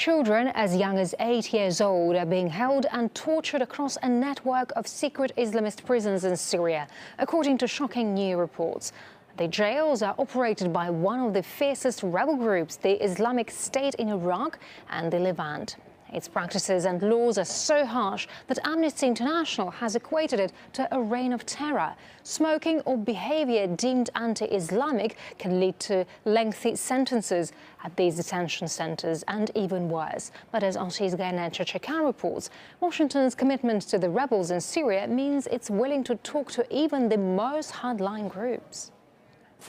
Children as young as 8 years old are being held and tortured across a network of secret Islamist prisons in Syria, according to shocking new reports. The jails are operated by one of the fiercest rebel groups, the Islamic State in Iraq and the Levant. Its practices and laws are so harsh that Amnesty International has equated it to a reign of terror. Smoking or behavior deemed anti-Islamic can lead to lengthy sentences at these detention centers and even worse. But as RT's Gaynet Chechkan reports, Washington's commitment to the rebels in Syria means it's willing to talk to even the most hardline groups.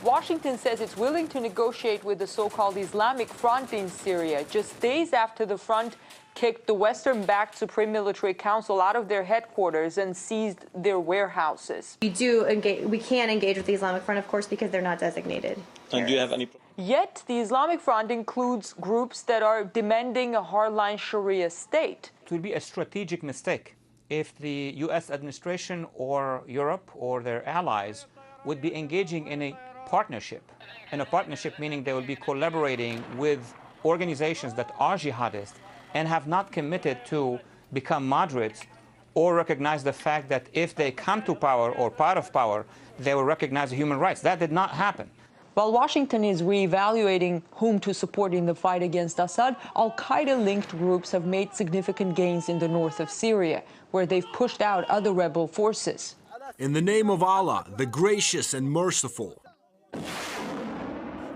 Washington says it's willing to negotiate with the so-called Islamic Front in Syria, just days after the front kicked the Western-backed Supreme Military Council out of their headquarters and seized their warehouses. We can engage with the Islamic Front, of course, because they're not designated. And do you have any? Yet the Islamic Front includes groups that are demanding a hardline Sharia state. It would be a strategic mistake if the U.S. administration or Europe or their allies would be engaging in a partnership. In a partnership meaning they will be collaborating with organizations that are jihadist and have not committed to become moderates or recognize the fact that if they come to power or part of power, they will recognize human rights. That did not happen. While Washington is reevaluating whom to support in the fight against Assad, al-Qaeda-linked groups have made significant gains in the north of Syria, where they've pushed out other rebel forces. In the name of Allah, the gracious and merciful.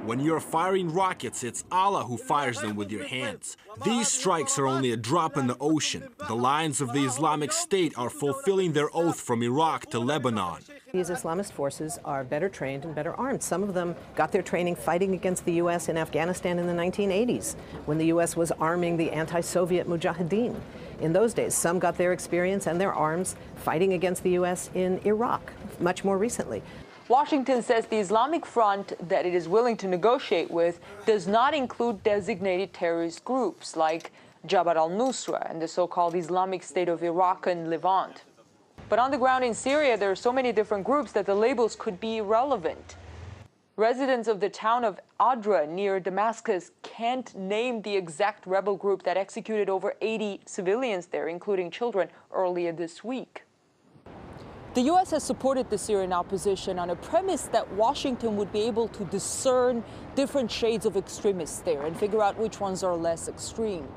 When you're firing rockets, it's Allah who fires them with your hands. These strikes are only a drop in the ocean. The lions of the Islamic State are fulfilling their oath from Iraq to Lebanon. These Islamist forces are better trained and better armed. Some of them got their training fighting against the U.S. in Afghanistan in the 1980s, when the U.S. was arming the anti-Soviet Mujahideen. In those days, some got their experience and their arms fighting against the U.S. in Iraq, much more recently. Washington says the Islamic Front that it is willing to negotiate with does not include designated terrorist groups like Jabhat al-Nusra and the so-called Islamic State of Iraq and Levant. But on the ground in Syria, there are so many different groups that the labels could be irrelevant. Residents of the town of Adra near Damascus can't name the exact rebel group that executed over 80 civilians there, including children, earlier this week. The U.S. has supported the Syrian opposition on a premise that Washington would be able to discern different shades of extremists there and figure out which ones are less extreme.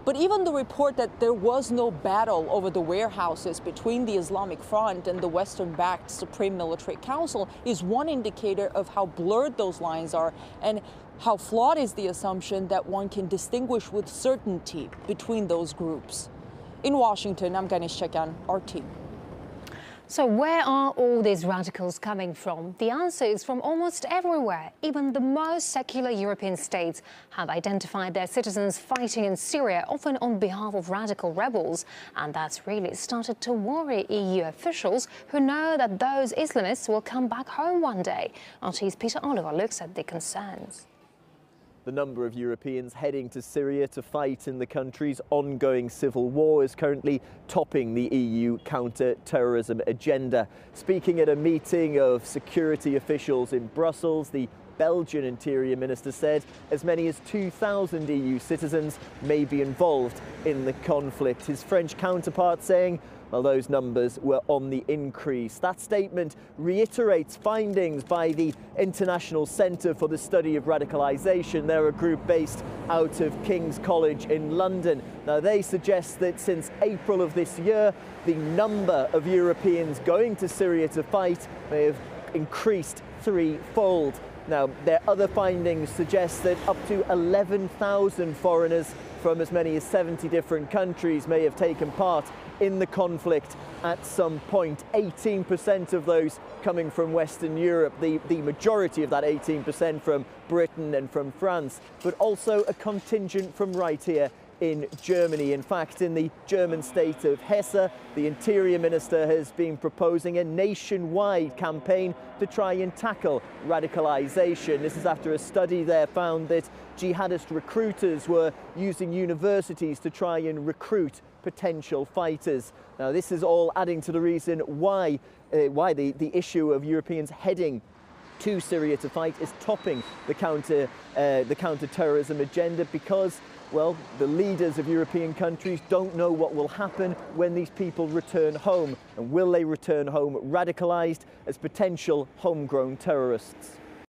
But even the report that there was no battle over the warehouses between the Islamic Front and the Western-backed Supreme Military Council is one indicator of how blurred those lines are and how flawed is the assumption that one can distinguish with certainty between those groups. In Washington, I'm Gaynet Chechkan, RT. So where are all these radicals coming from? The answer is from almost everywhere. Even the most secular European states have identified their citizens fighting in Syria, often on behalf of radical rebels. And that's really started to worry EU officials who know that those Islamists will come back home one day. RT's Peter Oliver looks at the concerns. The number of Europeans heading to Syria to fight in the country's ongoing civil war is currently topping the EU counter-terrorism agenda. Speaking at a meeting of security officials in Brussels, the Belgian Interior Minister said as many as 2,000 EU citizens may be involved in the conflict. His French counterpart saying, well, those numbers were on the increase. That statement reiterates findings by the International Centre for the Study of Radicalisation. They're a group based out of King's College in London. Now, they suggest that since April of this year, the number of Europeans going to Syria to fight may have increased threefold. Now, their other findings suggest that up to 11,000 foreigners from as many as 70 different countries may have taken part in the conflict at some point. 18% of those coming from Western Europe, the majority of that 18% from Britain and from France, but also a contingent from right here in Germany. In fact, in the German state of Hesse, the Interior Minister has been proposing a nationwide campaign to try and tackle radicalisation. This is after a study there found that jihadist recruiters were using universities to try and recruit potential fighters. Now, this is all adding to the reason why the issue of Europeans heading to Syria to fight is topping the counter-terrorism agenda, because Well, the leaders of European countries don't know what will happen when these people return home. And will they return home radicalised as potential homegrown terrorists?